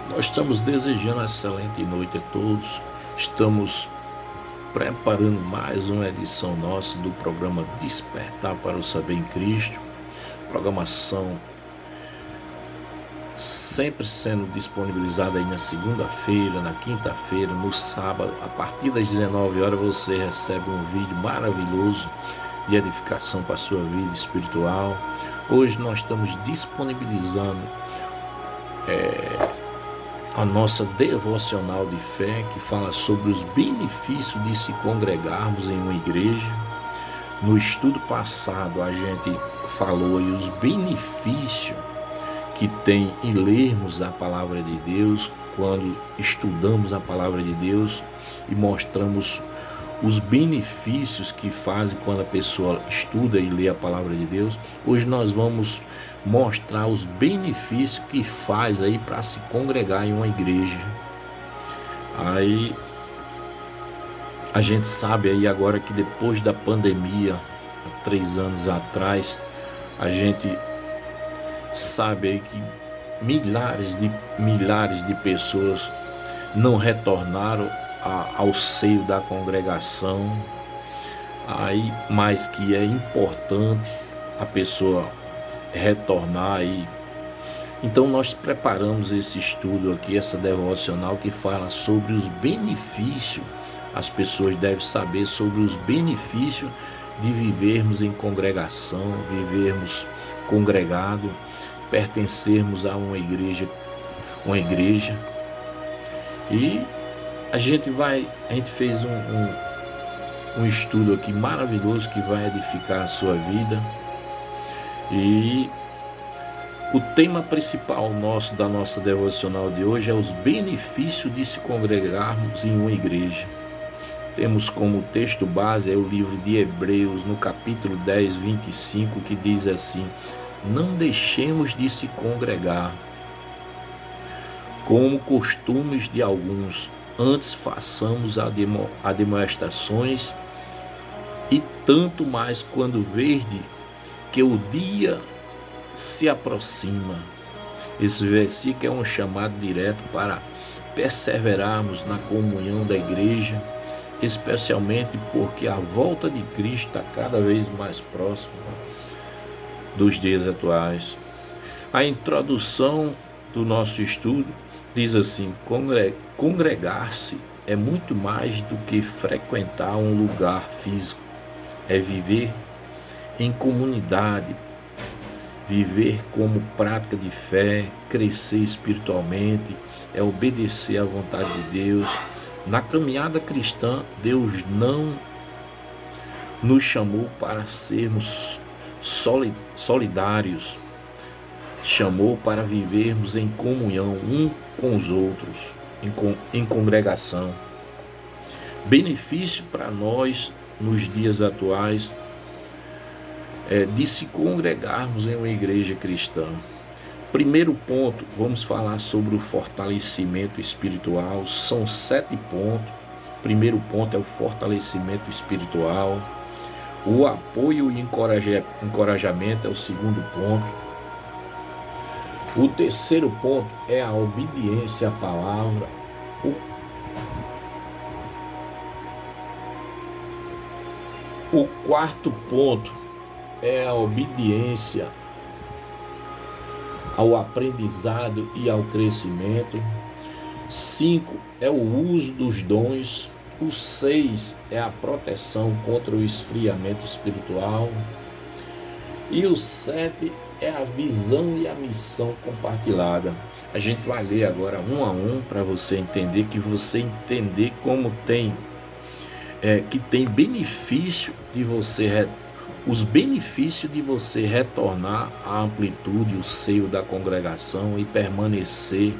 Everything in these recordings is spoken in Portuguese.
Nós estamos desejando uma excelente noite a todos. Estamos preparando mais uma edição nossa do programa Despertar para o Saber em Cristo. Programação sempre sendo disponibilizada aí na segunda-feira, na quinta-feira, no sábado. A partir das 19 horas você recebe um vídeo maravilhoso de edificação para a sua vida espiritual. Hoje nós estamos disponibilizando a nossa devocional de fé, que fala sobre os benefícios de se congregarmos em uma igreja. No estudo passado a gente falou aí os benefícios que tem em lermos a palavra de Deus, quando estudamos a palavra de Deus, e mostramos os benefícios que fazem quando a pessoa estuda e lê a palavra de Deus. Hoje nós vamos mostrar os benefícios que faz aí para se congregar em uma igreja. Aí a gente sabe aí agora que depois da pandemia, há 3 anos atrás, a gente sabe aí que milhares de pessoas não retornaram ao seio da congregação. Aí, mas que é importante a pessoa retornar aí. Então nós preparamos esse estudo aqui, essa devocional que fala sobre os benefícios. As pessoas devem saber sobre os benefícios de vivermos em congregação, vivermos congregado, pertencermos a uma igreja. E a gente fez um estudo aqui maravilhoso que vai edificar a sua vida. E o tema principal da nossa devocional de hoje é os benefícios de se congregarmos em uma igreja. Temos como texto base o livro de Hebreus, no capítulo 10, 25, que diz assim: não deixemos de se congregar, como costumes de alguns, antes façamos admoestações, e tanto mais quando verde que o dia se aproxima. Esse versículo é um chamado direto para perseverarmos na comunhão da igreja, especialmente porque a volta de Cristo está cada vez mais próxima dos dias atuais. A introdução do nosso estudo diz assim: congregar-se é muito mais do que frequentar um lugar físico, é viver em comunidade, viver como prática de fé, crescer espiritualmente, é obedecer à vontade de Deus. Na caminhada cristã, Deus não nos chamou para sermos solidários, chamou para vivermos em comunhão um com os outros, em congregação. Benefício para nós nos dias atuais de se congregarmos em uma igreja cristã. Primeiro ponto, vamos falar sobre o fortalecimento espiritual. São 7 pontos. Primeiro ponto é o fortalecimento espiritual. O apoio e encorajamento é o segundo ponto. O terceiro ponto é a obediência à palavra. O quarto ponto é a obediência ao aprendizado e ao crescimento. 5 é o uso dos dons. O 6 é a proteção contra o esfriamento espiritual. E o 7 é a visão e a missão compartilhada. A gente vai ler agora um a um para você entender, como que tem benefício de você os benefícios de você retornar à amplitude, o seio da congregação e permanecer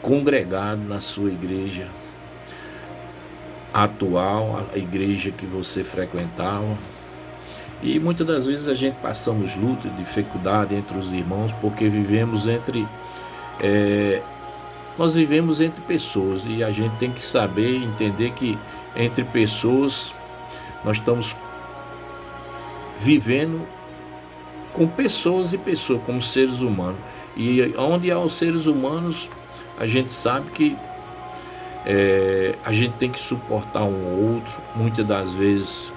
congregado na sua igreja atual, a igreja que você frequentava. E muitas das vezes a gente passamos luta, dificuldade entre os irmãos, porque nós vivemos entre pessoas, e a gente tem que saber entender que entre pessoas nós estamos vivendo com pessoas e pessoas, como seres humanos. E onde há os seres humanos, a gente sabe que a gente tem que suportar um ou outro. Muitas das vezes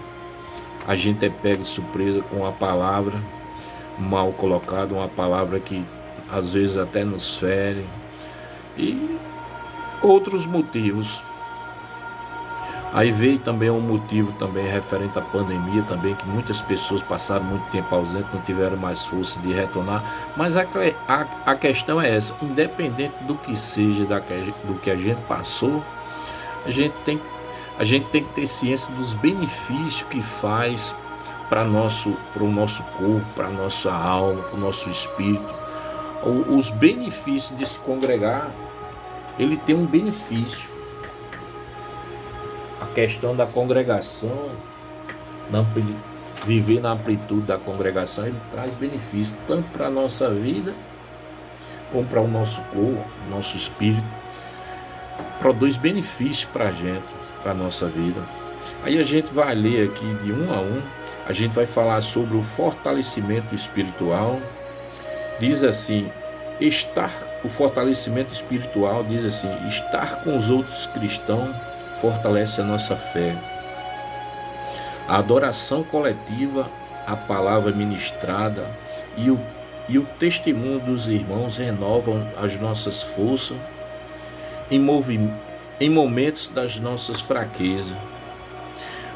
a gente é pego de surpresa com uma palavra mal colocada, uma palavra que às vezes até nos fere, e outros motivos. Aí veio também um motivo também referente à pandemia também, que muitas pessoas passaram muito tempo ausentes, não tiveram mais força de retornar. Mas a questão é essa: independente do que seja, do que a gente passou, a gente tem que ter ciência dos benefícios que faz para o nosso corpo, para a nossa alma, para o nosso espírito. Os benefícios de se congregar, ele tem um benefício. A questão da congregação, viver na amplitude da congregação, ele traz benefícios tanto para a nossa vida como para o nosso corpo, nosso espírito. Produz benefícios para a gente, para a nossa vida. Aí a gente vai ler aqui de um a um. A gente vai falar sobre o fortalecimento espiritual. Diz assim: o fortalecimento espiritual diz assim: estar com os outros cristãos fortalece a nossa fé. A adoração coletiva, a palavra ministrada e o testemunho dos irmãos renovam as nossas forças em momentos das nossas fraquezas.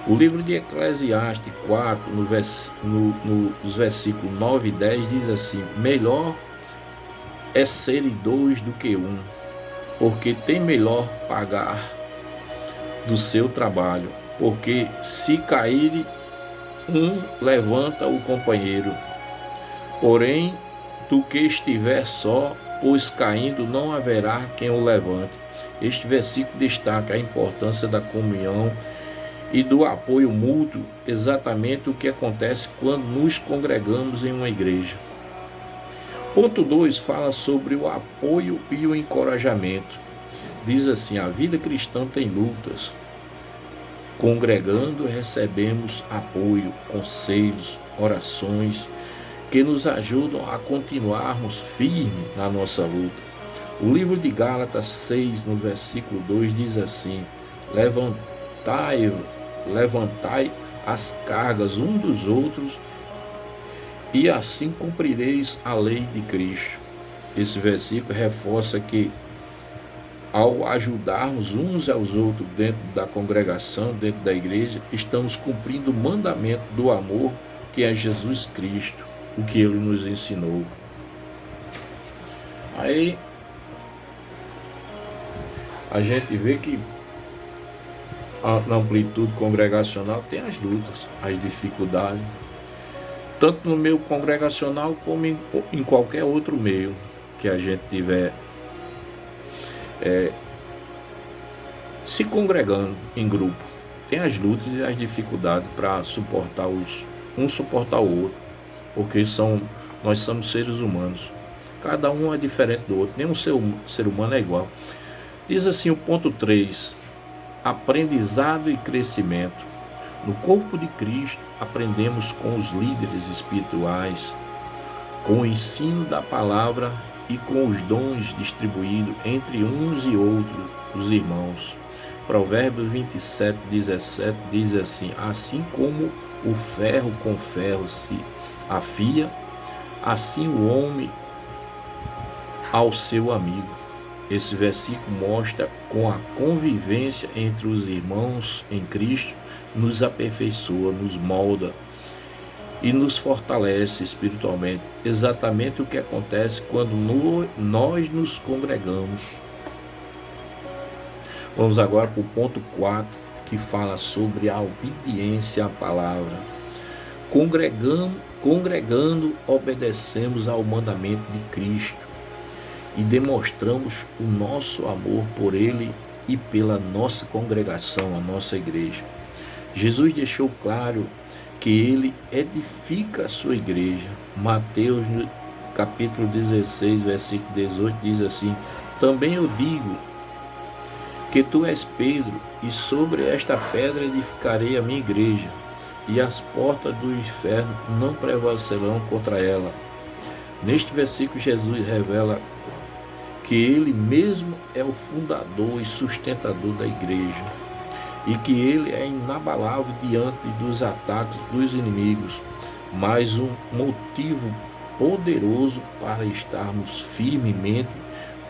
O livro de Eclesiastes 4, nos versículos 9 e 10, diz assim: melhor é serem dois do que um, porque tem melhor pagar do seu trabalho, porque se cair um, levanta o companheiro, porém do que estiver só, pois caindo não haverá quem o levante. Este versículo destaca a importância da comunhão e do apoio mútuo, exatamente o que acontece quando nos congregamos em uma igreja. Ponto 2 fala sobre o apoio e o encorajamento. Diz assim: a vida cristã tem lutas. Congregando, recebemos apoio, conselhos, orações que nos ajudam a continuarmos firmes na nossa luta. O livro de Gálatas 6, no versículo 2, diz assim: levantai as cargas um dos outros e assim cumprireis a lei de Cristo. Esse versículo reforça que ao ajudarmos uns aos outros dentro da congregação, dentro da igreja, estamos cumprindo o mandamento do amor, que é Jesus Cristo, o que Ele nos ensinou. Aí a gente vê que na amplitude congregacional tem as lutas, as dificuldades, tanto no meio congregacional como em qualquer outro meio que a gente tiver se congregando em grupo. Tem as lutas e as dificuldades para suportar suportar o outro, porque nós somos seres humanos, cada um é diferente do outro, nenhum ser humano é igual. Diz assim o ponto 3: aprendizado e crescimento. No corpo de Cristo aprendemos com os líderes espirituais, com o ensino da palavra e com os dons distribuídos entre uns e outros, os irmãos. Provérbios 27:17 diz assim: assim como o ferro com ferro se afia, assim o homem ao seu amigo. Esse versículo mostra com a convivência entre os irmãos em Cristo, nos aperfeiçoa, nos molda e nos fortalece espiritualmente. Exatamente o que acontece quando nós nos congregamos. Vamos agora para o ponto 4, que fala sobre a obediência à palavra. Congregando, obedecemos ao mandamento de Cristo e demonstramos o nosso amor por Ele e pela nossa congregação, a nossa igreja. Jesus deixou claro que Ele edifica a sua igreja. Mateus, no capítulo 16, versículo 18, diz assim: também eu digo que tu és Pedro, e sobre esta pedra edificarei a minha igreja, e as portas do inferno não prevalecerão contra ela. Neste versículo, Jesus revela que Ele mesmo é o fundador e sustentador da igreja, e que Ele é inabalável diante dos ataques dos inimigos, mas um motivo poderoso para estarmos firmemente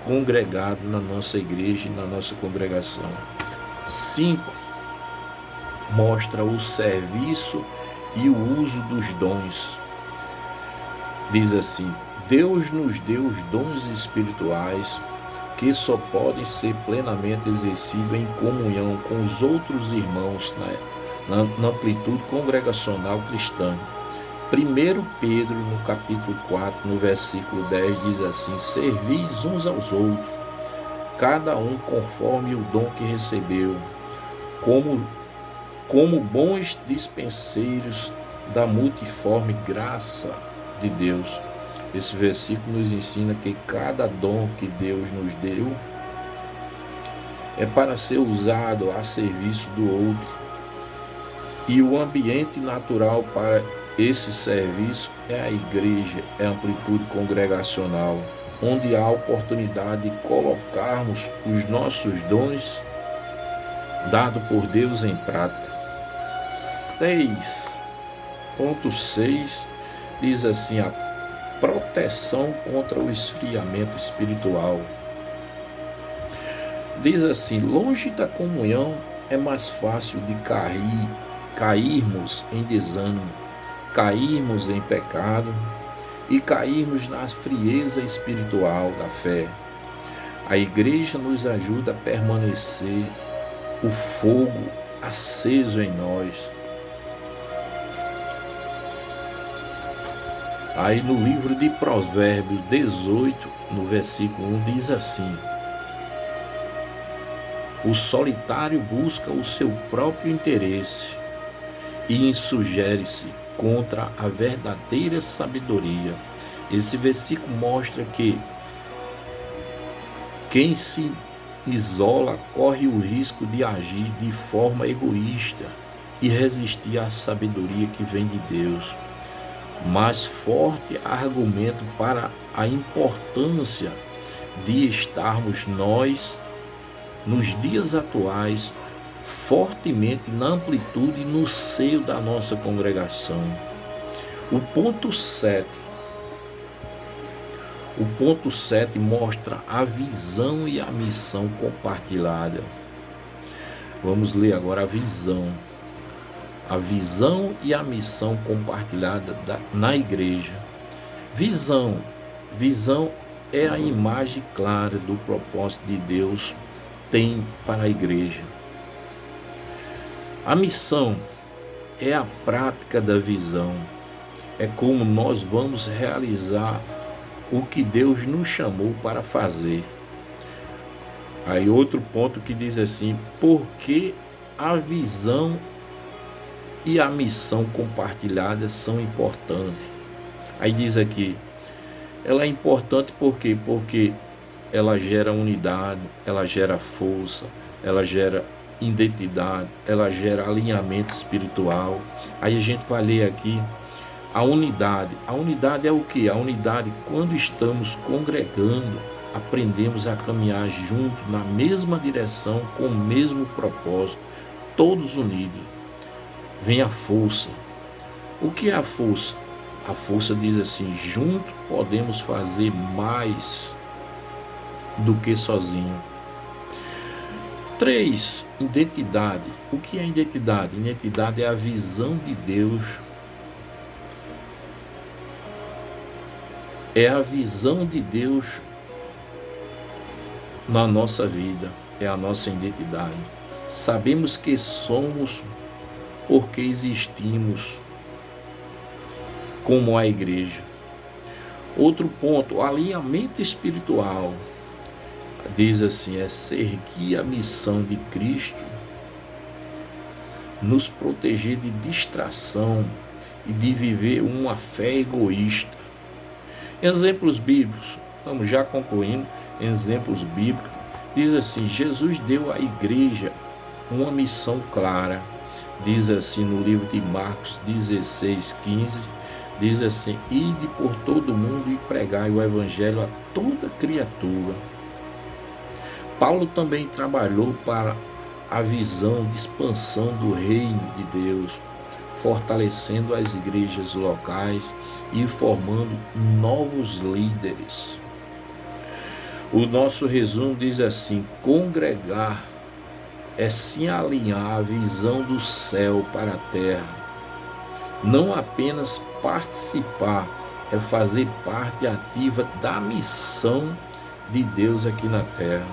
congregados na nossa igreja e na nossa congregação. 5. Mostra o serviço e o uso dos dons. Diz assim: Deus nos deu os dons espirituais que só podem ser plenamente exercidos em comunhão com os outros irmãos na amplitude congregacional cristã. 1 Pedro, no capítulo 4, no versículo 10, diz assim: Servis uns aos outros, cada um conforme o dom que recebeu, como bons dispenseiros da multiforme graça de Deus. Esse versículo nos ensina que cada dom que Deus nos deu é para ser usado a serviço do outro. E o ambiente natural para esse serviço é a igreja, é a amplitude congregacional, onde há a oportunidade de colocarmos os nossos dons dados por Deus em prática. 6.6 diz assim: a proteção contra o esfriamento espiritual. Diz assim: longe da comunhão é mais fácil de cairmos em desânimo, cairmos em pecado e cairmos na frieza espiritual da fé. A igreja nos ajuda a permanecer o fogo aceso em nós. Aí no livro de Provérbios 18, no versículo 1, diz assim: o solitário busca o seu próprio interesse e insugere-se contra a verdadeira sabedoria. Esse versículo mostra que quem se isola corre o risco de agir de forma egoísta e resistir à sabedoria que vem de Deus. Mas forte argumento para a importância de estarmos nós, nos dias atuais, fortemente na amplitude e no seio da nossa congregação. O ponto 7 mostra a visão e a missão compartilhada. Vamos ler agora a visão. A visão e a missão compartilhada na igreja. Visão é a imagem clara do propósito de Deus tem para a igreja. A missão é a prática da visão. É como nós vamos realizar o que Deus nos chamou para fazer. Aí outro ponto que diz assim: porque a visão e a missão compartilhada são importantes. Aí diz aqui, ela é importante por quê? Porque ela gera unidade, ela gera força, ela gera identidade, ela gera alinhamento espiritual. Aí a gente vai ler aqui a unidade. A unidade é o que? A unidade, quando estamos congregando, aprendemos a caminhar junto na mesma direção, com o mesmo propósito, todos unidos. Vem a força. O que é a força? A força diz assim: junto podemos fazer mais do que sozinho. 3. Identidade. O que é identidade? Identidade é a visão de Deus. É a visão de Deus na nossa vida. É a nossa identidade. Sabemos que somos porque existimos como a igreja. Outro ponto, alinhamento espiritual. Diz assim: é seguir a missão de Cristo, nos proteger de distração e de viver uma fé egoísta. Exemplos bíblicos, estamos já concluindo. Exemplos bíblicos, diz assim: Jesus deu à igreja uma missão clara. Diz assim no livro de Marcos 16:15, diz assim: ide por todo mundo e pregai o evangelho a toda criatura. Paulo também trabalhou para a visão de expansão do reino de Deus, fortalecendo as igrejas locais e formando novos líderes. O nosso resumo diz assim: congregar é se alinhar a visão do céu para a terra. Não apenas participar, é fazer parte ativa da missão de Deus aqui na terra.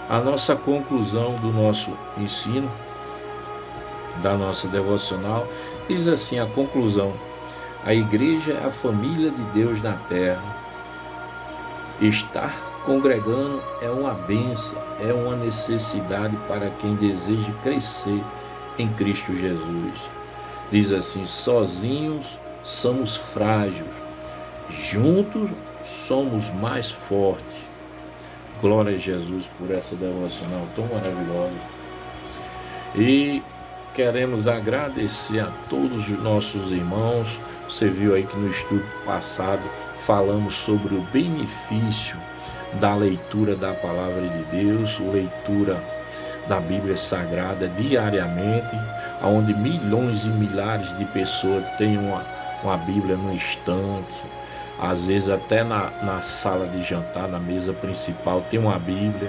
A nossa conclusão do nosso ensino, da nossa devocional, diz assim: a conclusão: a igreja é a família de Deus na terra. Estar congregando é uma bênção, é uma necessidade para quem deseja crescer em Cristo Jesus. Diz assim: sozinhos somos frágeis, juntos somos mais fortes. Glória a Jesus por essa devocional tão maravilhosa. E queremos agradecer a todos os nossos irmãos. Você viu aí que no estudo passado falamos sobre o benefício da leitura da palavra de Deus, leitura da Bíblia Sagrada diariamente, onde milhões e milhares de pessoas têm uma Bíblia no estante, às vezes até na sala de jantar, na mesa principal, tem uma Bíblia.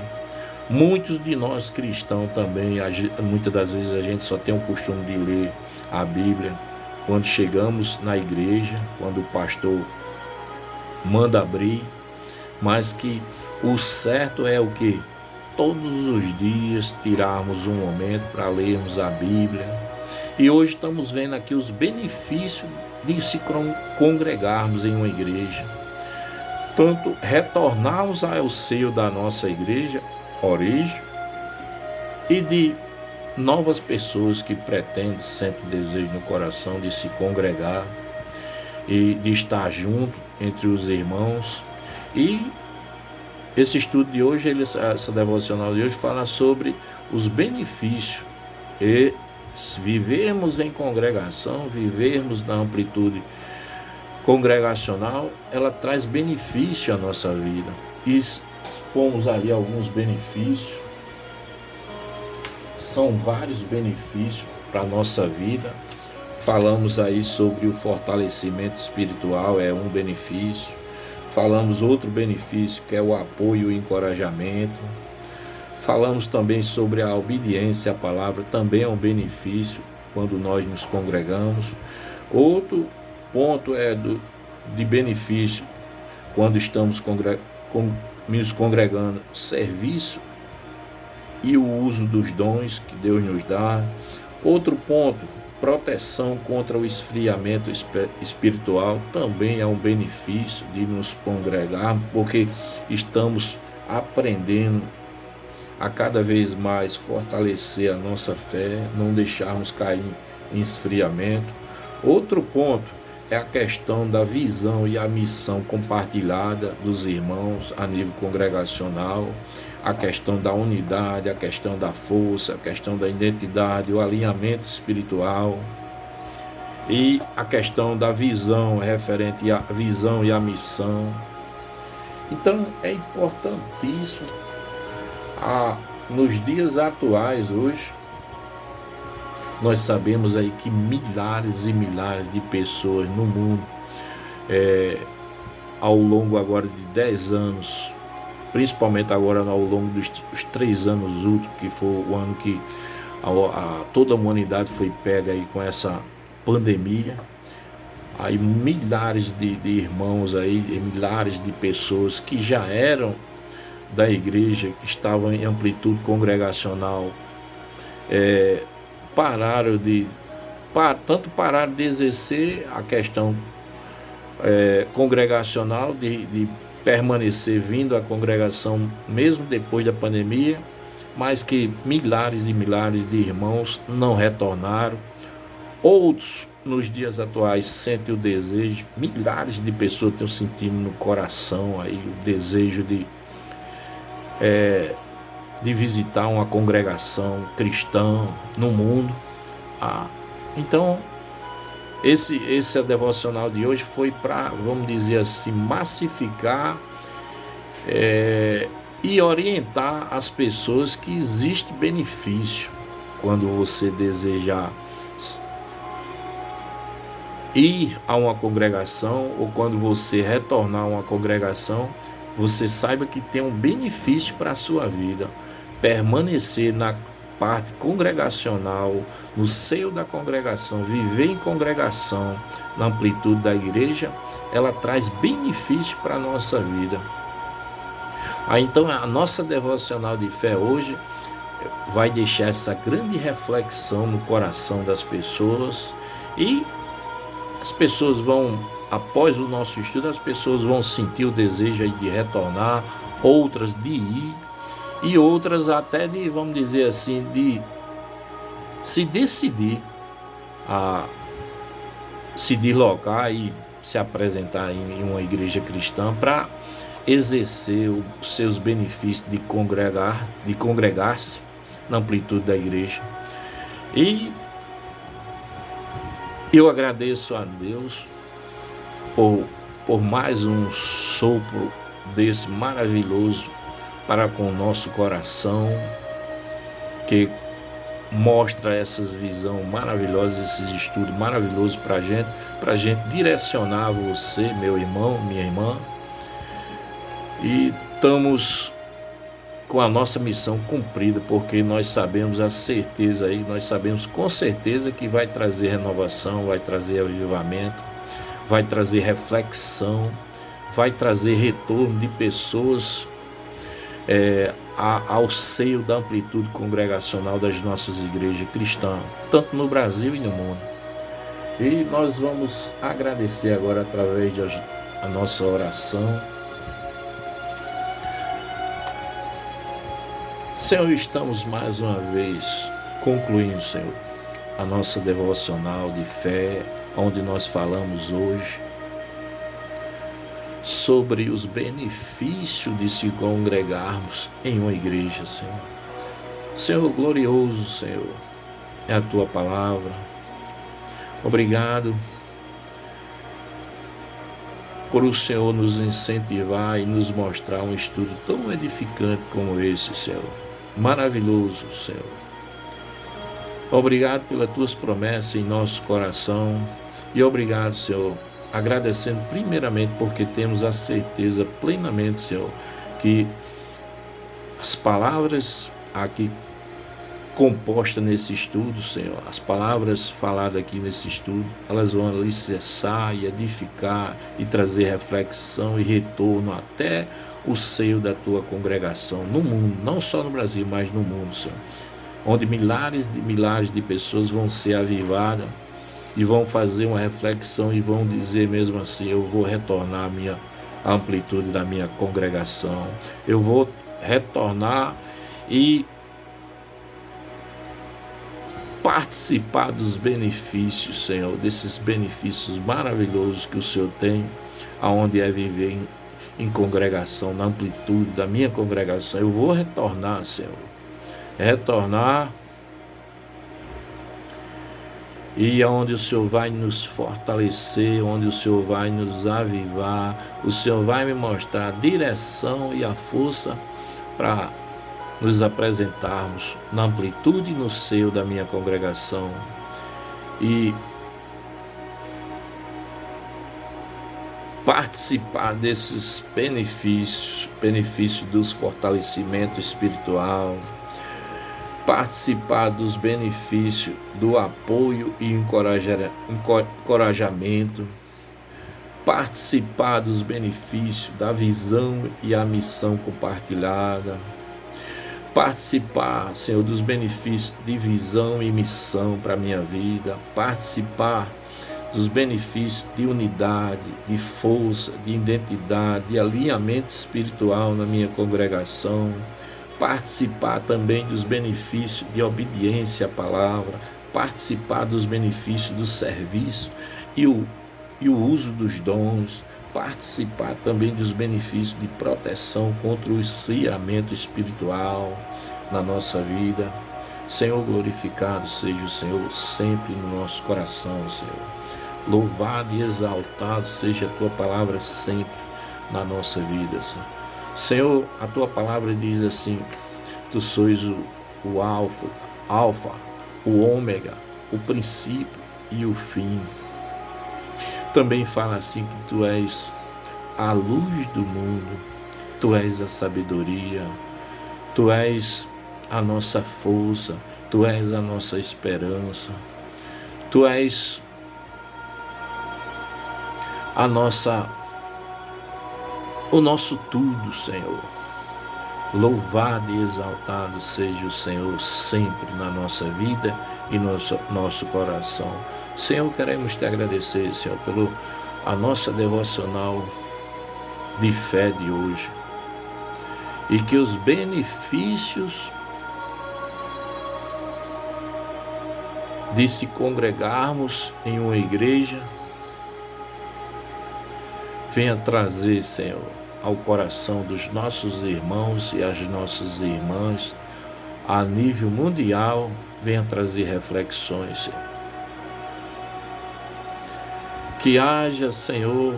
Muitos de nós cristãos também, muitas das vezes a gente só tem o costume de ler a Bíblia quando chegamos na igreja, quando o pastor manda abrir, mas que o certo é o que? Todos os dias tirarmos um momento para lermos a Bíblia. E hoje estamos vendo aqui os benefícios de se congregarmos em uma igreja. Tanto retornarmos ao seio da nossa igreja, origem, e de novas pessoas que pretendem, sentem desejo no coração de se congregar e de estar junto entre os irmãos. E esse estudo de hoje, essa devocional de hoje, fala sobre os benefícios e vivermos em congregação, vivermos na amplitude congregacional, ela traz benefício à nossa vida. E expomos ali alguns benefícios, são vários benefícios para a nossa vida. Falamos aí sobre o fortalecimento espiritual, é um benefício. Falamos outro benefício, que é o apoio e o encorajamento. Falamos também sobre a obediência à palavra, também é um benefício quando nós nos congregamos. Outro ponto de benefício quando estamos nos congregando, serviço e o uso dos dons que Deus nos dá. Outro ponto, proteção contra o esfriamento espiritual, também é um benefício de nos congregar, porque estamos aprendendo a cada vez mais fortalecer a nossa fé, não deixarmos cair em esfriamento. Outro ponto é a questão da visão e a missão compartilhada dos irmãos a nível congregacional, a questão da unidade, a questão da força, a questão da identidade, o alinhamento espiritual e a questão da visão, referente à visão e à missão. Então é importantíssimo nos dias atuais hoje, nós sabemos aí que milhares e milhares de pessoas no mundo, ao longo agora de 10 anos, principalmente agora ao longo dos 3 anos últimos, que foi o ano que toda a humanidade foi pega aí com essa pandemia, aí milhares de irmãos aí, milhares de pessoas que já eram da igreja, que estavam em amplitude congregacional, pararam de exercer a questão congregacional, de permanecer vindo à congregação mesmo depois da pandemia, mas que milhares e milhares de irmãos não retornaram. Outros, nos dias atuais, sentem o desejo, milhares de pessoas estão sentindo no coração aí o desejo de visitar uma congregação cristã no mundo. Então, esse devocional de hoje foi para, vamos dizer assim, massificar e orientar as pessoas que existe benefício quando você desejar ir a uma congregação, ou quando você retornar a uma congregação, você saiba que tem um benefício para a sua vida. Permanecer na parte congregacional, no seio da congregação, viver em congregação, na amplitude da igreja, ela traz benefício para a nossa vida. Então a nossa devocional de fé hoje vai deixar essa grande reflexão no coração das pessoas, e as pessoas vão, após o nosso estudo, as pessoas vão sentir o desejo aí de retornar, outras de ir, e outras até de, vamos dizer assim, de se decidir a se deslocar e se apresentar em uma igreja cristã para exercer os seus benefícios de congregar-se na amplitude da igreja. E eu agradeço a Deus por mais um sopro desse maravilhoso para com o nosso coração, que mostra essas visões maravilhosas, esses estudos maravilhosos para a gente direcionar você, meu irmão, minha irmã. E estamos com a nossa missão cumprida, porque nós sabemos a certeza aí, nós sabemos com certeza que vai trazer renovação, vai trazer avivamento, vai trazer reflexão, vai trazer retorno de pessoas ao seio da amplitude congregacional das nossas igrejas cristãs, tanto no Brasil e no mundo. E nós vamos agradecer agora através da nossa oração. Senhor, estamos mais uma vez concluindo, Senhor, a nossa devocional de fé, onde nós falamos hoje sobre os benefícios de se congregarmos em uma igreja, Senhor. Senhor glorioso, Senhor, é a Tua palavra. Obrigado por o Senhor nos incentivar e nos mostrar um estudo tão edificante como esse, Senhor. Maravilhoso, Senhor. Obrigado pelas Tuas promessas em nosso coração, e obrigado, Senhor, agradecendo primeiramente porque temos a certeza plenamente, Senhor, que as palavras aqui compostas nesse estudo, Senhor, as palavras faladas aqui nesse estudo, elas vão alicerçar e edificar e trazer reflexão e retorno até o seio da Tua congregação no mundo, não só no Brasil, mas no mundo, Senhor, onde milhares de pessoas vão ser avivadas e vão fazer uma reflexão e vão dizer mesmo assim: eu vou retornar à minha amplitude da minha congregação, eu vou retornar e participar dos benefícios, Senhor, desses benefícios maravilhosos que o Senhor tem, aonde é viver em congregação, na amplitude da minha congregação. Eu vou retornar, Senhor, retornar, e aonde o Senhor vai nos fortalecer, onde o Senhor vai nos avivar, o Senhor vai me mostrar a direção e a força para nos apresentarmos na amplitude e no seio da minha congregação e participar desses benefícios dos fortalecimentos espiritual, participar dos benefícios do apoio e encorajamento, participar dos benefícios da visão e a missão compartilhada, participar, Senhor, dos benefícios de visão e missão para a minha vida, participar dos benefícios de unidade, de força, de identidade, de alinhamento espiritual na minha congregação, participar também dos benefícios de obediência à palavra, participar dos benefícios do serviço e o uso dos dons, participar também dos benefícios de proteção contra o esfriamento espiritual na nossa vida. Senhor, glorificado seja o Senhor sempre no nosso coração, Senhor. Louvado e exaltado seja a Tua palavra sempre na nossa vida, Senhor. Senhor, a tua palavra diz assim: tu sois o alfa, o ômega, o princípio e o fim. Também fala assim que tu és a luz do mundo, tu és a sabedoria, tu és a nossa força, tu és a nossa esperança, tu és o nosso tudo, Senhor. Louvado e exaltado seja o Senhor sempre na nossa vida e no nosso coração. Senhor, queremos te agradecer, Senhor, pelo a nossa devocional de fé de hoje. E que os benefícios de se congregarmos em uma igreja venha trazer, Senhor, ao coração dos nossos irmãos e as nossas irmãs, a nível mundial, venha trazer reflexões, Senhor. Que haja, Senhor,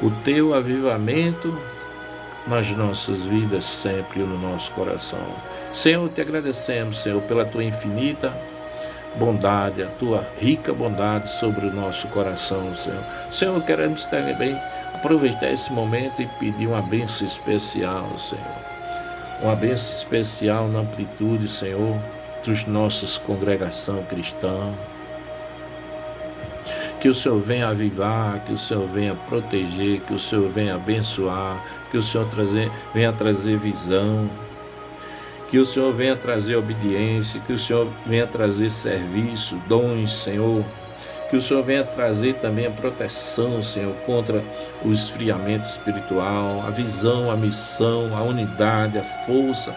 o teu avivamento nas nossas vidas sempre e no nosso coração. Senhor, te agradecemos, Senhor, pela tua infinita bondade, a tua rica bondade sobre o nosso coração, Senhor. Senhor, queremos também aproveitar esse momento e pedir uma bênção especial, Senhor. Uma bênção especial na amplitude, Senhor, dos nossos congregação cristã. Que o Senhor venha avivar, que o Senhor venha proteger, que o Senhor venha abençoar, que o Senhor venha trazer visão, que o Senhor venha trazer obediência, que o Senhor venha trazer serviço, dons, Senhor, que o Senhor venha trazer também a proteção, Senhor, contra o esfriamento espiritual, a visão, a missão, a unidade, a força,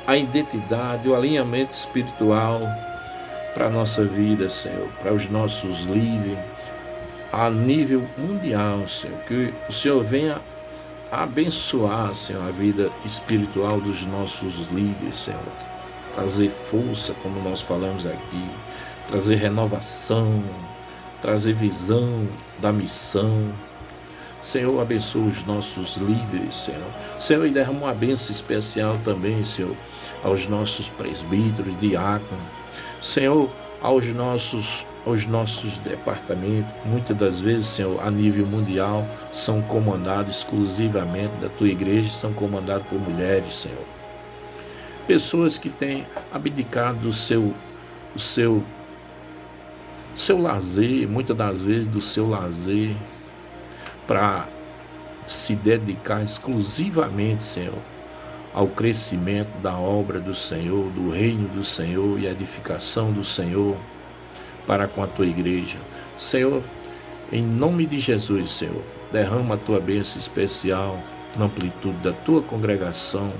a identidade, o alinhamento espiritual para a nossa vida, Senhor, para os nossos líderes, a nível mundial, Senhor, que o Senhor venha abençoar, Senhor, a vida espiritual dos nossos líderes, Senhor, trazer força, como nós falamos aqui, trazer renovação, trazer visão da missão. Senhor, abençoa os nossos líderes, Senhor. Senhor, e derrama uma bênção especial também, Senhor, aos nossos presbíteros, diáconos, Senhor, aos nossos departamentos, muitas das vezes, Senhor, a nível mundial, são comandados exclusivamente da tua igreja, são comandados por mulheres, Senhor. Pessoas que têm abdicado do seu lazer, muitas das vezes do seu lazer, para se dedicar exclusivamente, Senhor, ao crescimento da obra do Senhor, do reino do Senhor e a edificação do Senhor para com a tua igreja. Senhor, em nome de Jesus, Senhor, derrama a tua bênção especial na amplitude da tua congregação,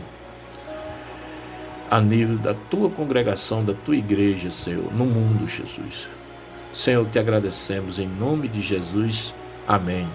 a nível da tua congregação, da tua igreja, Senhor, no mundo, Jesus. Senhor, te agradecemos em nome de Jesus. Amém.